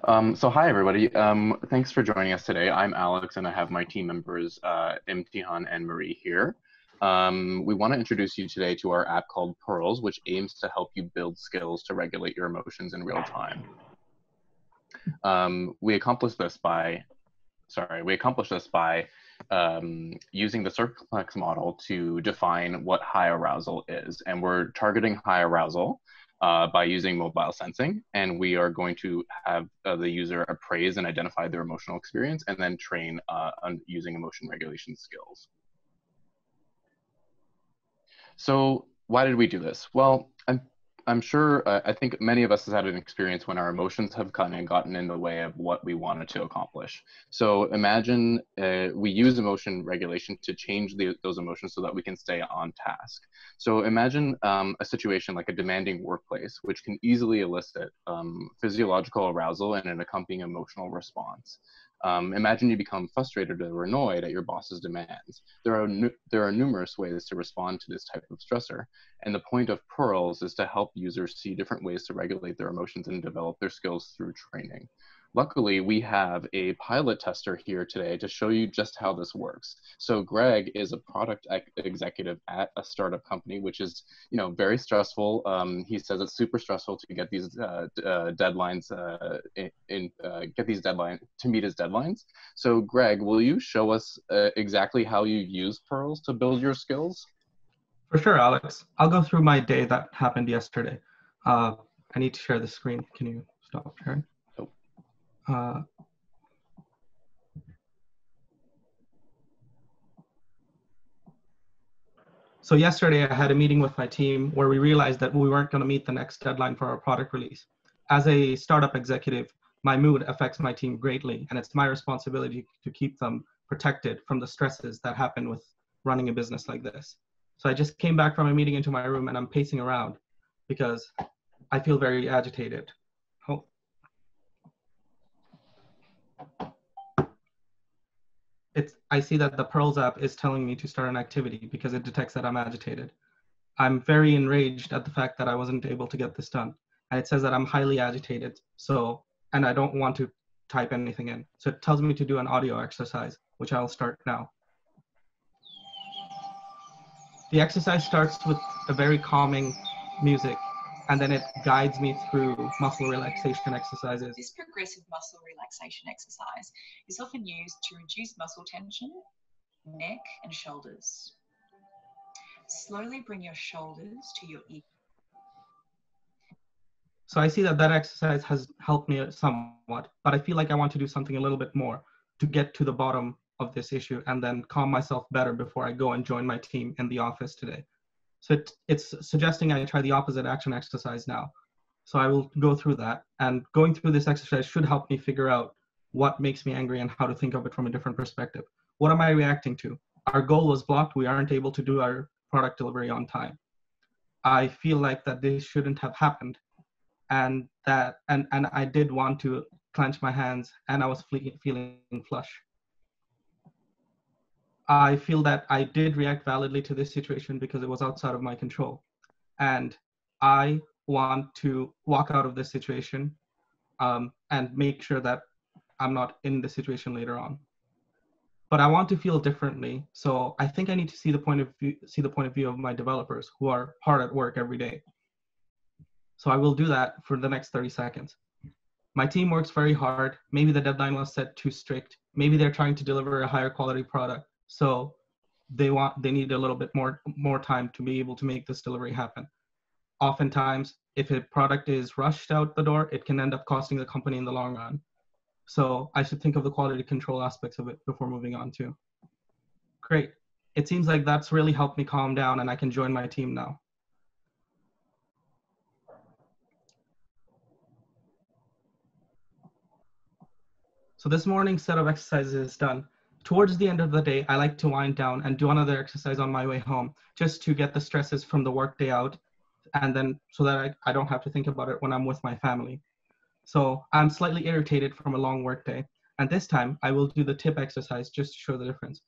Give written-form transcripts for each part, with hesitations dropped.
So hi everybody. Thanks for joining us today. I'm Alex and I have my team members Imtihan and Marie here. We want to introduce you today to our app called Perls, which aims to help you build skills to regulate your emotions in real time. We accomplish this by using the circleplex model to define what high arousal is. And we're targeting high arousal by using mobile sensing. And we are going to have the user appraise and identify their emotional experience and then train on using emotion regulation skills. So why did we do this? Well, I'm sure, I think many of us has had an experience when our emotions have kind of gotten in the way of what we wanted to accomplish. So imagine we use emotion regulation to change those emotions so that we can stay on task. So imagine a situation like a demanding workplace, which can easily elicit physiological arousal and an accompanying emotional response. Imagine you become frustrated or annoyed at your boss's demands. There are numerous ways to respond to this type of stressor. And the point of Perls is to help users see different ways to regulate their emotions and develop their skills through training. Luckily, we have a pilot tester here today to show you just how this works. So Greg is a product executive at a startup company, which is, very stressful. He says it's super stressful to get these deadlines to meet his deadlines. So Greg, will you show us exactly how you use Perls to build your skills? For sure, Alex. I'll go through my day that happened yesterday. I need to share the screen. Can you stop sharing? So yesterday I had a meeting with my team where we realized that we weren't going to meet the next deadline for our product release. As a startup executive, my mood affects my team greatly, and it's my responsibility to keep them protected from the stresses that happen with running a business like this. So I just came back from a meeting into my room and I'm pacing around because I feel very agitated. I see that the Perls app is telling me to start an activity because it detects that I'm agitated. I'm very enraged at the fact that I wasn't able to get this done. And it says that I'm highly agitated, and I don't want to type anything in. So it tells me to do an audio exercise, which I'll start now. The exercise starts with a very calming music, and then it guides me through muscle relaxation exercises. This progressive muscle relaxation exercise is often used to reduce muscle tension, neck and shoulders. Slowly bring your shoulders to your ear. So I see that exercise has helped me somewhat, but I feel like I want to do something a little bit more to get to the bottom of this issue and then calm myself better before I go and join my team in the office today. So it's suggesting I try the opposite action exercise now. So I will go through that, and going through this exercise should help me figure out what makes me angry and how to think of it from a different perspective. What am I reacting to? Our goal was blocked. We aren't able to do our product delivery on time. I feel like that this shouldn't have happened, and I did want to clench my hands, and I was feeling flush. I feel that I did react validly to this situation because it was outside of my control. And I want to walk out of this situation and make sure that I'm not in the situation later on. But I want to feel differently. So I think I need to see the point of view of my developers who are hard at work every day. So I will do that for the next 30 seconds. My team works very hard. Maybe the deadline was set too strict. Maybe they're trying to deliver a higher quality product. So they need a little bit more time to be able to make this delivery happen. Oftentimes, if a product is rushed out the door, it can end up costing the company in the long run. So I should think of the quality control aspects of it before moving on too. Great. It seems like that's really helped me calm down and I can join my team now. So this morning's set of exercises is done. Towards the end of the day, I like to wind down and do another exercise on my way home, just to get the stresses from the workday out, and then so that I don't have to think about it when I'm with my family. So I'm slightly irritated from a long workday, and this time I will do the tip exercise just to show the difference.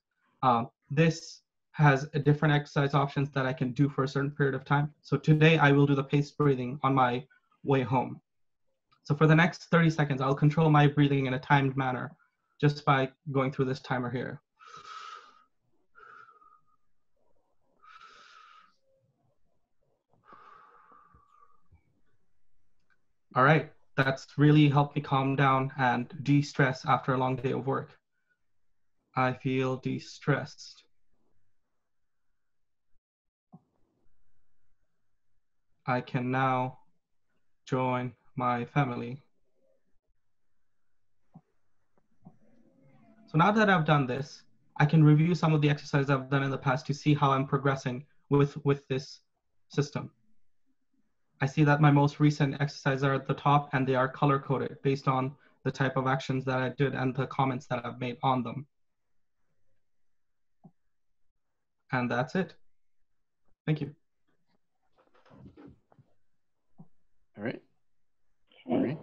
This has a different exercise options that I can do for a certain period of time. So today I will do the paced breathing on my way home. So for the next 30 seconds, I'll control my breathing in a timed manner just by going through this timer here. All right, that's really helped me calm down and de-stress after a long day of work. I feel de-stressed. I can now join my family. So now that I've done this, I can review some of the exercises I've done in the past to see how I'm progressing with this system. I see that my most recent exercises are at the top and they are color coded based on the type of actions that I did and the comments that I've made on them. And that's it. Thank you. All right. Okay.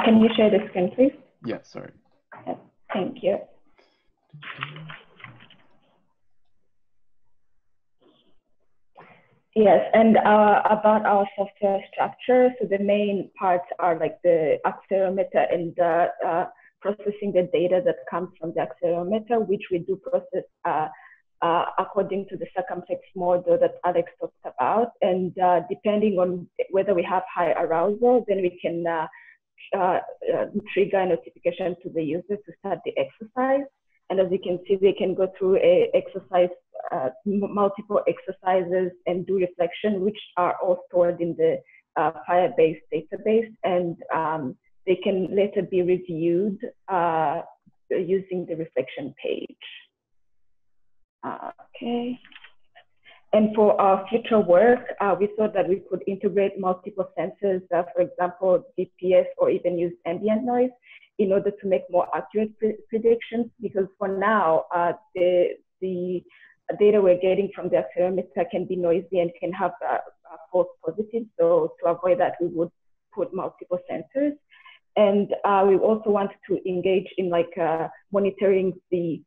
Can you share the screen, please? Yeah, sorry. Yes, thank you. Yes, and about our software structure, so the main parts are like the accelerometer and processing the data that comes from the accelerometer, which we do process according to the circumflex model that Alex talked about. And depending on whether we have high arousal, then we can trigger a notification to the user to start the exercise. And as you can see, they can go through a exercise, multiple exercises and do reflection, which are all stored in the Firebase database. And they can later be reviewed using the reflection page. Okay. And for our future work, we thought that we could integrate multiple sensors, for example, GPS, or even use ambient noise in order to make more accurate predictions. Because for now, the data we're getting from the accelerometer can be noisy and can have false positives. So to avoid that, we would put multiple sensors. And we also want to engage in like monitoring the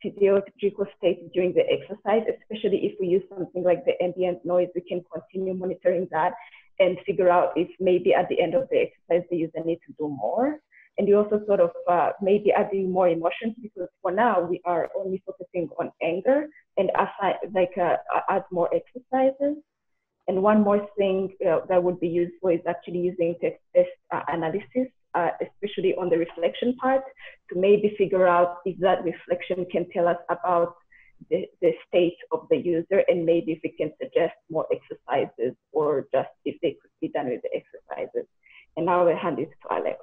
physiological state during the exercise, especially if we use something like the ambient noise. We can continue monitoring that and figure out if maybe at the end of the exercise the user needs to do more. And we also sort of maybe adding more emotions, because for now we are only focusing on anger, and add more exercises. And one more thing that would be useful is actually using text-based analysis, especially on the reflection part, to maybe figure out if that reflection can tell us about the state of the user, and maybe if we can suggest more exercises, or just if they could be done with the exercises. And now I'll hand it to Alex.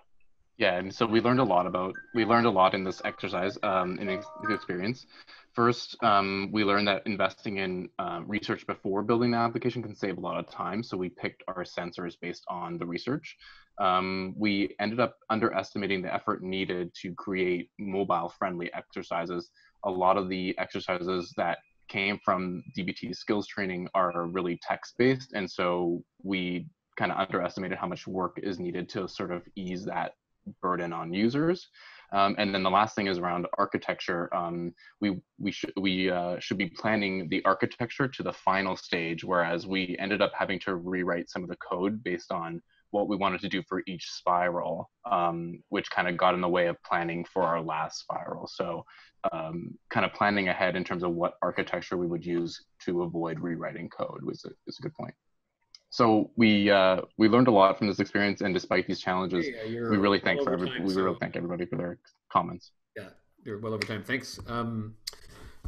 Yeah, and so we learned a lot in this exercise, in the experience. First, we learned that investing in research before building the application can save a lot of time. So we picked our sensors based on the research. We ended up underestimating the effort needed to create mobile-friendly exercises. A lot of the exercises that came from DBT skills training are really text-based, and so we kind of underestimated how much work is needed to sort of ease that burden on users. And then the last thing is around architecture. We should be planning the architecture to the final stage, whereas we ended up having to rewrite some of the code based on what we wanted to do for each spiral, which kind of got in the way of planning for our last spiral. So kind of planning ahead in terms of what architecture we would use to avoid rewriting code is a good point. So we learned a lot from this experience, and despite these challenges, we really thank everybody for their comments. Yeah, you're well over time. Thanks.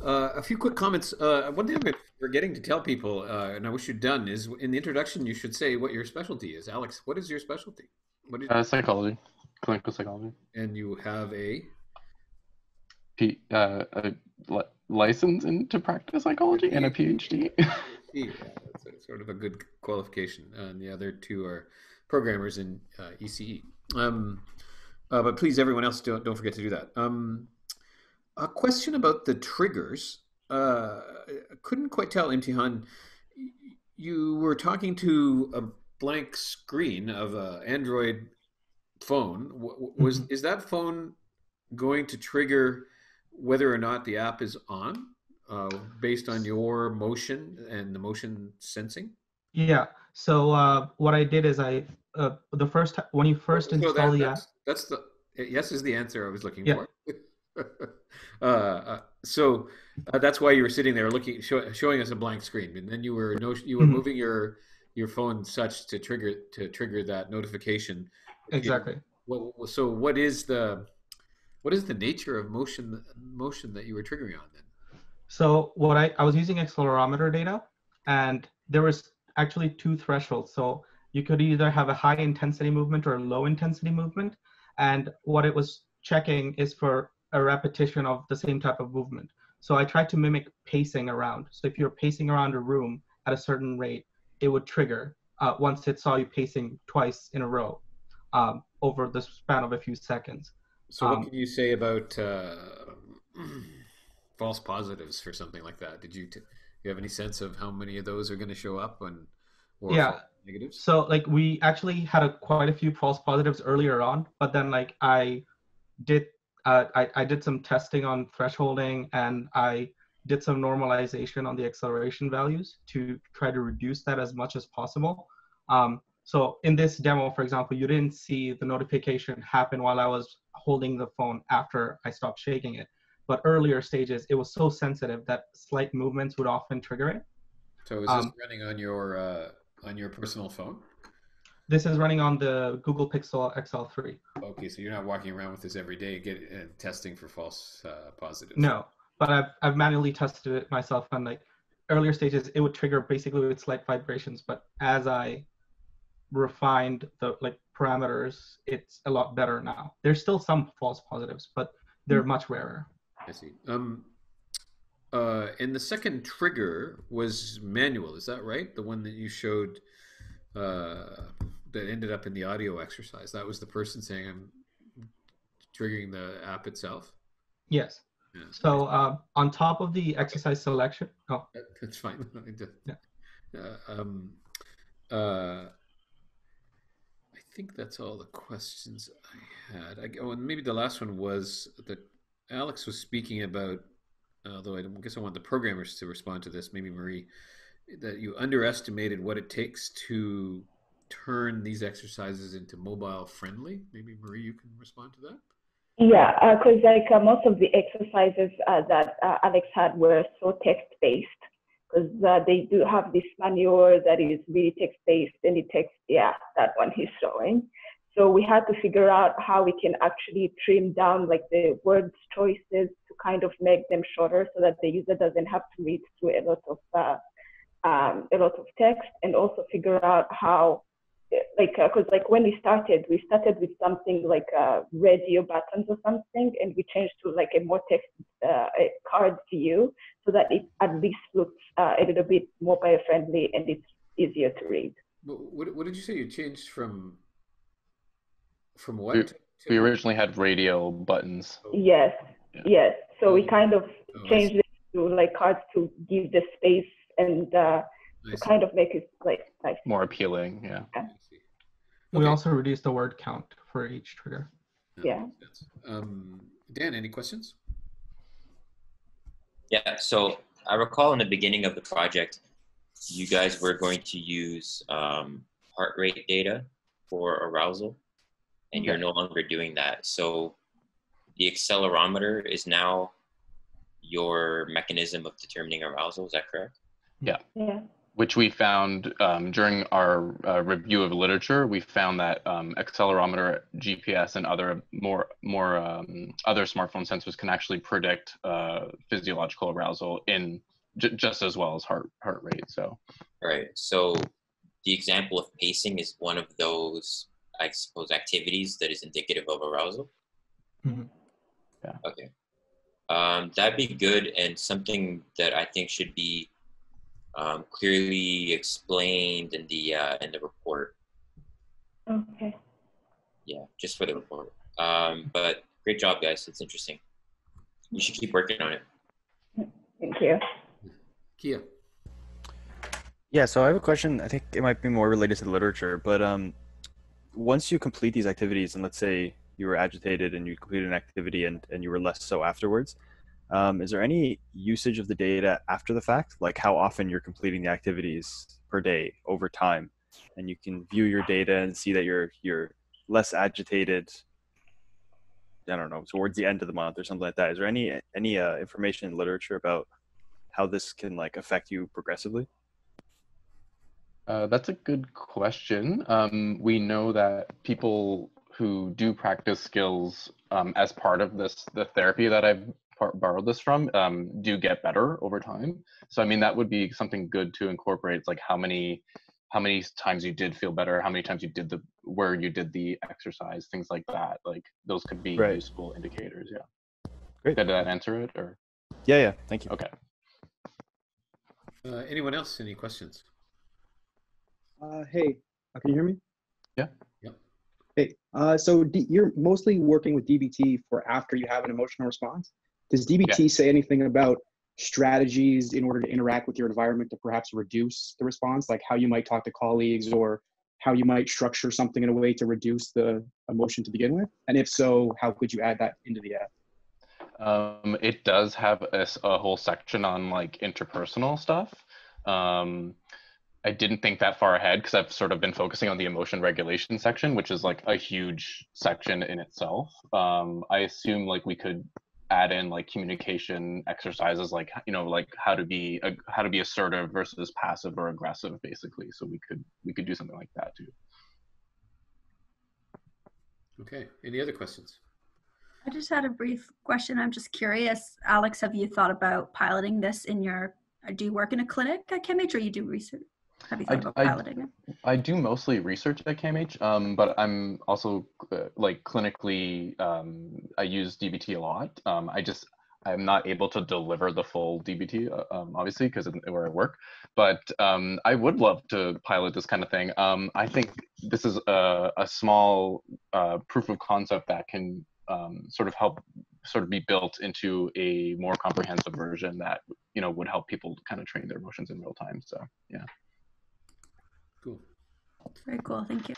A few quick comments. One thing I'm forgetting to tell people, and I wish you'd done, is in the introduction you should say what your specialty is. Alex, what is your specialty? What is psychology, clinical psychology. And you have a license to practice psychology and a PhD. Yeah, that's sort of a good qualification. And the other two are programmers in ECE. But please, everyone else, don't forget to do that. A question about the triggers. I couldn't quite tell, Imtihan. You were talking to a blank screen of an Android phone. Is that phone going to trigger whether or not the app is on? Based on your motion and the motion sensing? Yeah, so what I did is I the first when you first So install the app. that's the yes is the answer I was looking Yeah. for. That's why you were sitting there looking, showing us a blank screen, and then you were moving your phone such to trigger that notification. Exactly. So what is the nature of motion that you were triggering on then? So what I was using accelerometer data, and there was actually two thresholds. So you could either have a high intensity movement or a low intensity movement. And what it was checking is for a repetition of the same type of movement. So I tried to mimic pacing around. So if you're pacing around a room at a certain rate, it would trigger once it saw you pacing twice in a row over the span of a few seconds. So what can you say about false positives for something like that? You have any sense of how many of those are going to show up or Yeah. false negatives? So like we actually had quite a few false positives earlier on, but then like I did some testing on thresholding, and I did some normalization on the acceleration values to try to reduce that as much as possible. So in this demo, for example, you didn't see the notification happen while I was holding the phone after I stopped shaking it. But earlier stages, it was so sensitive that slight movements would often trigger it. So is this running on your personal phone? This is running on the Google Pixel XL3. Okay, so you're not walking around with this every day, testing for false positives. No, but I've manually tested it myself, and like earlier stages, it would trigger basically with slight vibrations. But as I refined the parameters, it's a lot better now. There's still some false positives, but they're much rarer. I see. And the second trigger was manual. Is that right? The one that you showed that ended up in the audio exercise. That was the person saying, "I'm triggering the app itself." Yes. Yeah. So on top of the exercise selection. Oh, that's fine. Yeah. I think that's all the questions I had. And maybe the last one was that Alex was speaking about, although I guess I want the programmers to respond to this, maybe Marie, that you underestimated what it takes to turn these exercises into mobile friendly. Maybe Marie, you can respond to that. Yeah, because most of the exercises that Alex had were so text-based, because they do have this manual that is really text-based, and it takes, that one he's showing. So we had to figure out how we can actually trim down the word choices to kind of make them shorter so that the user doesn't have to read through a lot of text, and also figure out how, because when we started with something like radio buttons or something, and we changed to a more text card view so that it at least looks a little bit mobile friendly and it's easier to read. What did you say you changed from what? We originally had radio buttons. Yes, yeah. Yes. So we kind of changed it to cards to give the space and to kind of make it nice. More appealing, yeah. We also reduced the word count for each trigger. Yeah. Dan, any questions? Yeah, so I recall in the beginning of the project, you guys were going to use heart rate data for arousal, and you're no longer doing that. So the accelerometer is now your mechanism of determining arousal, is that correct? Yeah. Yeah. Which we found during our review of literature, we found that accelerometer, GPS, and other other smartphone sensors can actually predict physiological arousal in just as well as heart rate. So, right. So the example of pacing is one of those, I suppose, activities that is indicative of arousal. Mm-hmm. Yeah. Okay. That'd be good, and something that I think should be clearly explained in the report. Okay. Yeah, just for the report. But great job, guys. It's interesting. You should keep working on it. Thank you. Kia. Yeah, so I have a question. I think it might be more related to the literature, but once you complete these activities, and let's say you were agitated and you completed an activity and you were less so afterwards, is there any usage of the data after the fact? Like how often you're completing the activities per day over time? and you can view your data and see that you're less agitated, I don't know, towards the end of the month or something like that. Is there any information in literature about how this can like affect you progressively? That's a good question. We know that people who do practice skills as part of the therapy that I've borrowed this from do get better over time. So I mean, that would be something good to incorporate. It's like how many times you did feel better, how many times you did where you did the exercise, things like that. Like those could be Right. useful indicators. Yeah. Great. Did that answer it or? Yeah. Thank you. Okay. Anyone else? Any questions? Hey, can you hear me? Yeah. Yep. Hey, so you're mostly working with DBT for after you have an emotional response. Does DBT say anything about strategies in order to interact with your environment to perhaps reduce the response, like how you might talk to colleagues or how you might structure something in a way to reduce the emotion to begin with? And if so, how could you add that into the app? It does have a whole section on like interpersonal stuff. I didn't think that far ahead because I've sort of been focusing on the emotion regulation section, which is like a huge section in itself. I assume like we could add in like communication exercises, like like how to be assertive versus passive or aggressive, basically. So we could do something like that too. Okay. Any other questions? I just had a brief question. I'm just curious, Alex, have you thought about piloting this in do you work in a clinic at CAMH or you do research? Have you thought about piloting it? I do mostly research at CAMH, but I'm also like clinically, I use DBT a lot. I'm not able to deliver the full DBT, obviously, because of where I work. But I would love to pilot this kind of thing. I think this is a small proof of concept that can sort of be built into a more comprehensive version that would help people kind of train their emotions in real time. So yeah. Cool. Very cool. Thank you.